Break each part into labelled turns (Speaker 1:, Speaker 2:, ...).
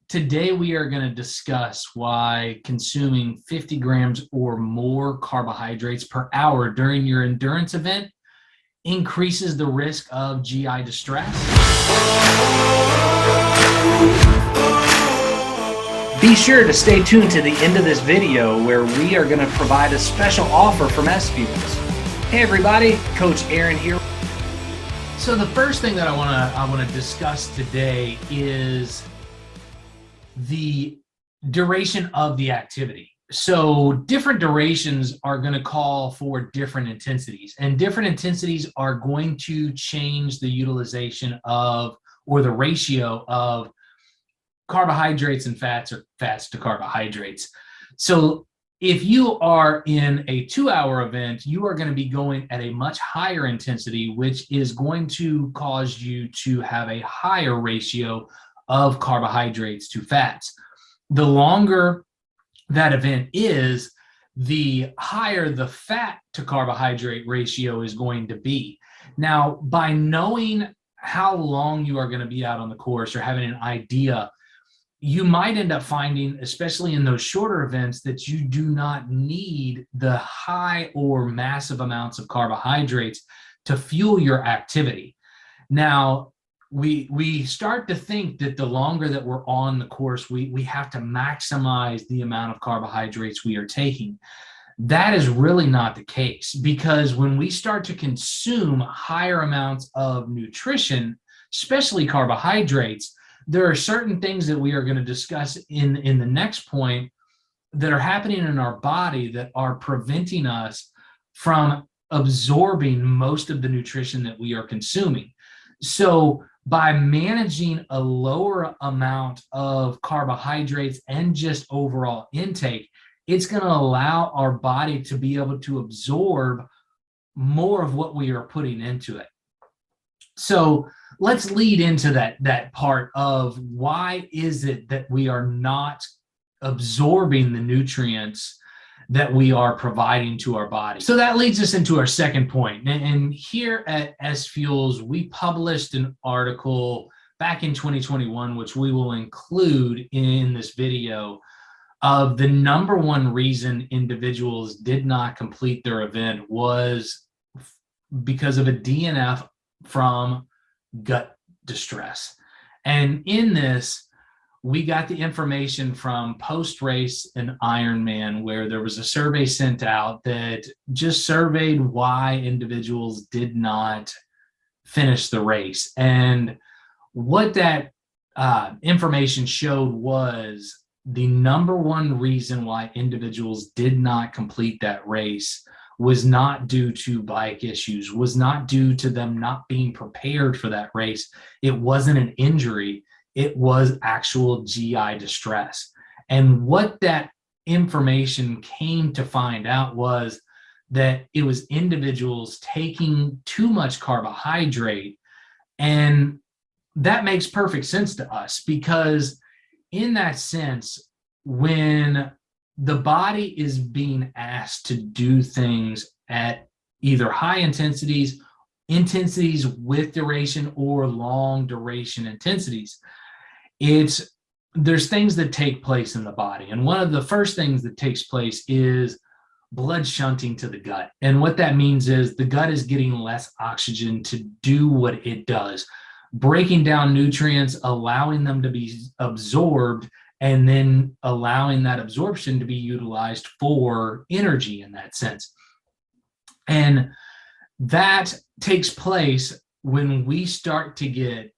Speaker 1: Today we are going to discuss why consuming 50 grams or more carbohydrates per hour during your endurance event increases the risk of GI distress. Be sure to stay tuned to the end of this video where we are going to provide a special offer from SFuels. Hey everybody, Coach Aaron here. So the first thing that I want to discuss today is the duration of the activity. So different durations are going to call for different intensities, and different intensities are going to change the utilization of, or the ratio of, carbohydrates and fats, or fats to carbohydrates. So if you are in a 2-hour event, you are going to be going at a much higher intensity, which is going to cause you to have a higher ratio of carbohydrates to fats. The longer that event is, the higher the fat to carbohydrate ratio is going to be. Now, by knowing how long you are going to be out on the course, or having an idea, you might end up finding, especially in those shorter events, that you do not need the high or massive amounts of carbohydrates to fuel your activity. Now, we start to think that the longer that we're on the course, we have to maximize the amount of carbohydrates we are taking. That is really not the case, because when we start to consume higher amounts of nutrition, especially carbohydrates, there are certain things that we are going to discuss in the next point that are happening in our body that are preventing us from absorbing most of the nutrition that we are consuming. So by managing a lower amount of carbohydrates and just overall intake, it's going to allow our body to be able to absorb more of what we are putting into it. So let's lead into that part of why is it that we are not absorbing the nutrients that we are providing to our body. So that leads us into our second point. And here at SFuels, we published an article back in 2021, which we will include in this video, of the number one reason individuals did not complete their event was because of a DNF from gut distress. And in this, we got the information from post-race and Ironman, where there was a survey sent out that just surveyed why individuals did not finish the race. And what that information showed was the number one reason why individuals did not complete that race was not due to bike issues, was not due to them not being prepared for that race. It wasn't an injury. It was actual GI distress. And what that information came to find out was that it was individuals taking too much carbohydrate. And that makes perfect sense to us, because in that sense, when the body is being asked to do things at either high intensities with duration, or long duration intensities, there's things that take place in the body. And one of the first things that takes place is blood shunting to the gut. And what that means is the gut is getting less oxygen to do what it does, breaking down nutrients, allowing them to be absorbed, and then allowing that absorption to be utilized for energy in that sense. And that takes place when we start to get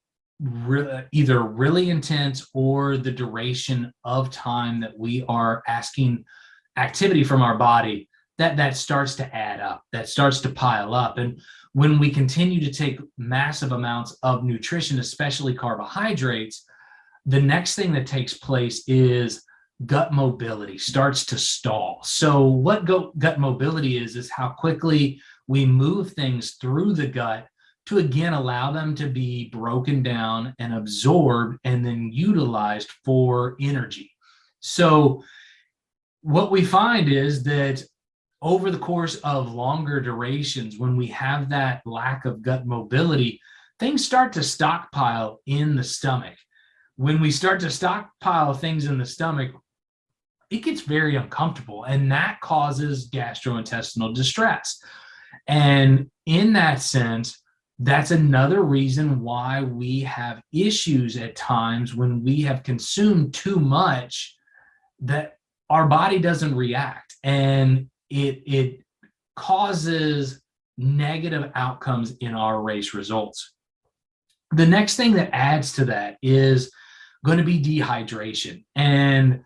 Speaker 1: either really intense, or the duration of time that we are asking activity from our body, that starts to add up, that starts to pile up. And when we continue to take massive amounts of nutrition, especially carbohydrates, the next thing that takes place is gut mobility starts to stall. So what gut mobility is how quickly we move things through the gut to again allow them to be broken down and absorbed and then utilized for energy. So what we find is that over the course of longer durations, when we have that lack of gut mobility, things start to stockpile in the stomach. when we start to stockpile things in the stomach, it gets very uncomfortable, and that causes gastrointestinal distress. And in that sense, that's another reason why we have issues at times when we have consumed too much that our body doesn't react, and it causes negative outcomes in our race results. The next thing that adds to that is going to be dehydration. And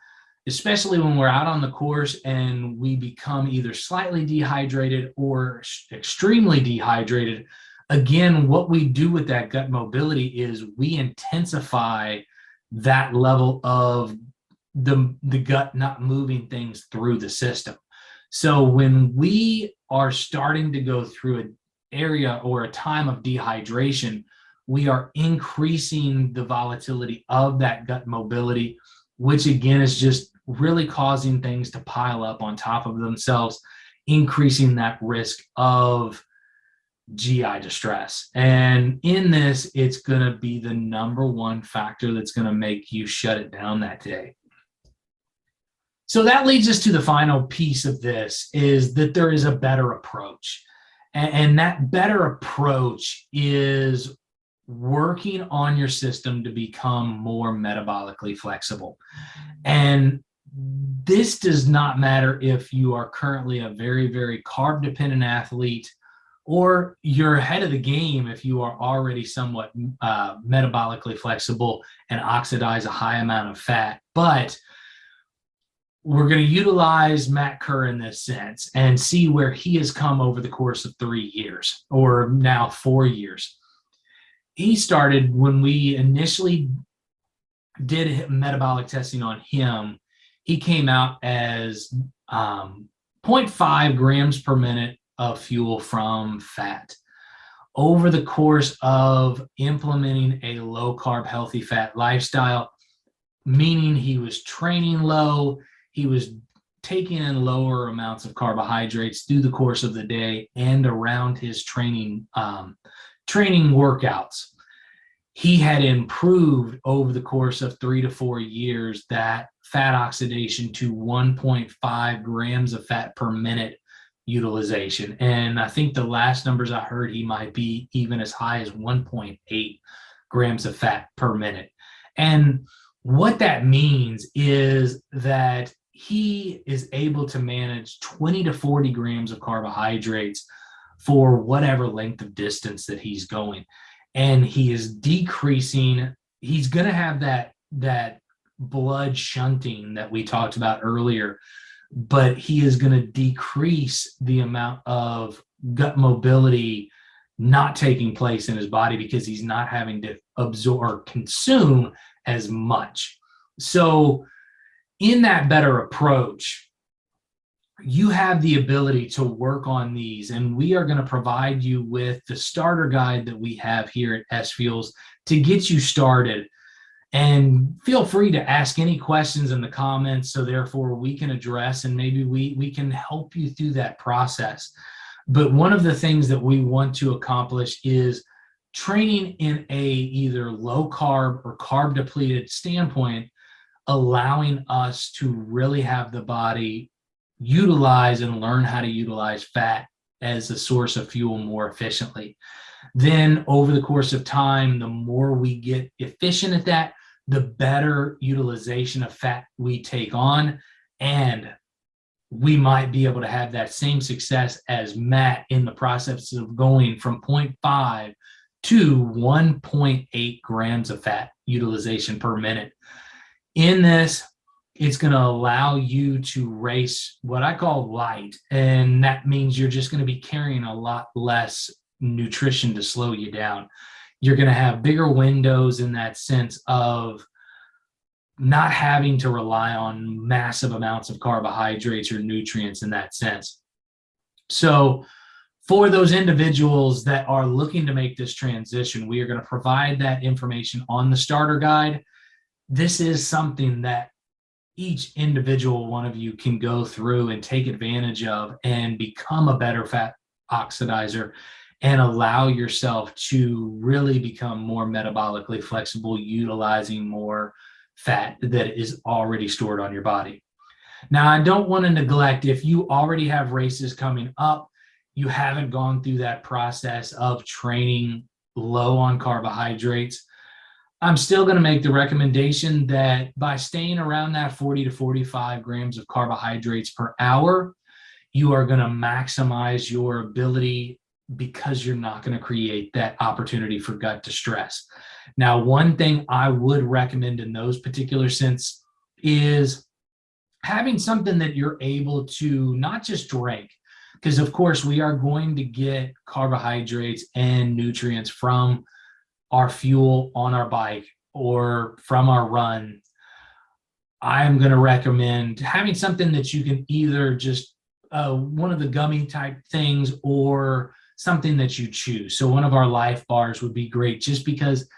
Speaker 1: especially when we're out on the course and we become either slightly dehydrated or extremely dehydrated, again, what we do with that gut mobility is we intensify that level of the gut not moving things through the system. So when we are starting to go through an area or a time of dehydration, we are increasing the volatility of that gut mobility, which again is just really causing things to pile up on top of themselves, increasing that risk of GI distress. And in this, it's going to be the number one factor that's going to make you shut it down that day. So that leads us to the final piece of this, is that there is a better approach. And that better approach is working on your system to become more metabolically flexible. And this does not matter if you are currently a very, very carb dependent athlete, or you're ahead of the game if you are already somewhat metabolically flexible and oxidize a high amount of fat. But we're going to utilize Matt Kerr in this sense and see where he has come over the course of 3 years, or now 4 years. He started, when we initially did metabolic testing on him, he came out as 0.5 grams per minute of fuel from fat. Over the course of implementing a low carb, healthy fat lifestyle, meaning he was training low, he was taking in lower amounts of carbohydrates through the course of the day and around his training workouts, he had improved over the course of 3 to 4 years that fat oxidation to 1.5 grams of fat per minute utilization. And I think the last numbers I heard, he might be even as high as 1.8 grams of fat per minute. And what that means is that he is able to manage 20 to 40 grams of carbohydrates for whatever length of distance that he's going. And he is decreasing, he's going to have that blood shunting that we talked about earlier, but he is going to decrease the amount of gut mobility not taking place in his body because he's not having to absorb or consume as much. So in that better approach, you have the ability to work on these, and we are going to provide you with the starter guide that we have here at SFuels to get you started. And feel free to ask any questions in the comments, so therefore we can address, and maybe we can help you through that process. But one of the things that we want to accomplish is training in a either low carb or carb depleted standpoint, allowing us to really have the body utilize and learn how to utilize fat as a source of fuel more efficiently. Then over the course of time, the more we get efficient at that, the better utilization of fat we take on, and we might be able to have that same success as Matt in the process of going from 0.5 to 1.8 grams of fat utilization per minute. In this, it's going to allow you to race what I call light, and that means you're just going to be carrying a lot less nutrition to slow you down. You're going to have bigger windows in that sense of not having to rely on massive amounts of carbohydrates or nutrients in that sense. So for those individuals that are looking to make this transition, we are going to provide that information on the starter guide. This is something that each individual one of you can go through and take advantage of and become a better fat oxidizer and allow yourself to really become more metabolically flexible, utilizing more fat that is already stored on your body. Now, I don't want to neglect, if you already have races coming up, you haven't gone through that process of training low on carbohydrates, I'm still going to make the recommendation that by staying around that 40 to 45 grams of carbohydrates per hour, you are going to maximize your ability, because you're not going to create that opportunity for gut distress. Now, one thing I would recommend in those particular sense is having something that you're able to not just drink, because of course we are going to get carbohydrates and nutrients from our fuel on our bike or from our run. I'm going to recommend having something that you can either just one of the gummy type things or something that you chew. So one of our Life bars would be great, just because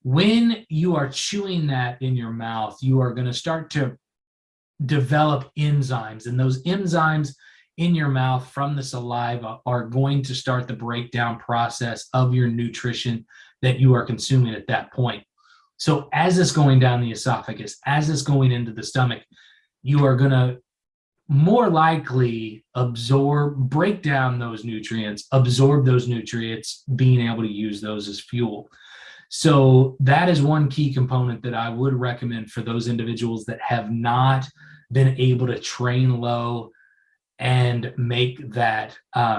Speaker 1: when you are chewing that in your mouth, you are going to start to develop enzymes, and those enzymes in your mouth from the saliva are going to start the breakdown process of your nutrition that you are consuming at that point. So as it's going down the esophagus, as it's going into the stomach, you are going to more likely break down those nutrients, absorb those nutrients, being able to use those as fuel. So that is one key component that I would recommend for those individuals that have not been able to train low and make that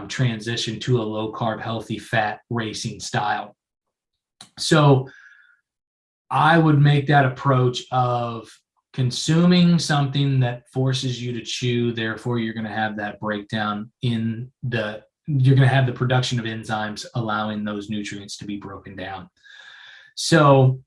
Speaker 1: transition to a low carb, healthy fat racing style. So I would make that approach of consuming something that forces you to chew. Therefore, you're going to have that breakdown you're going to have the production of enzymes allowing those nutrients to be broken down. So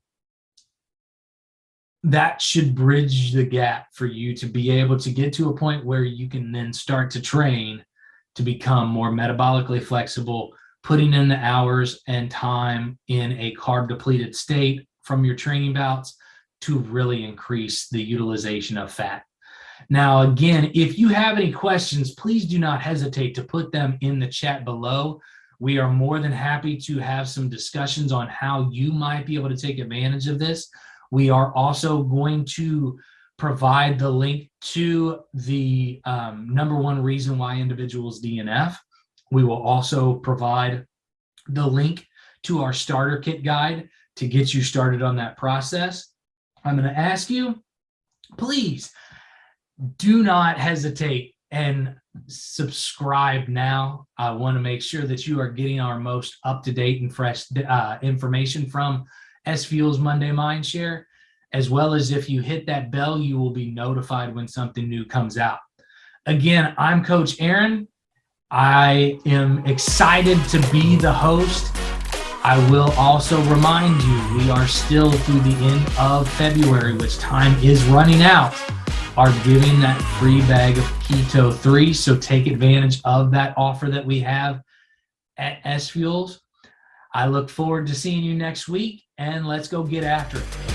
Speaker 1: that should bridge the gap for you to be able to get to a point where you can then start to train to become more metabolically flexible, putting in the hours and time in a carb depleted state from your training bouts to really increase the utilization of fat. Now, again, if you have any questions, please do not hesitate to put them in the chat below. We are more than happy to have some discussions on how you might be able to take advantage of this. We are also going to provide the link to the number one reason why individuals DNF. We will also provide the link to our starter kit guide to get you started on that process. I'm going to ask you, please do not hesitate and subscribe now. I want to make sure that you are getting our most up-to-date and fresh information from SFuels Monday Mindshare, as well as if you hit that bell, you will be notified when something new comes out. Again, I'm Coach Aaron. I am excited to be the host. I will also remind you, we are still through the end of February, which time is running out, are giving that free bag of Keto 3. So take advantage of that offer that we have at SFuels. I look forward to seeing you next week, and let's go get after it.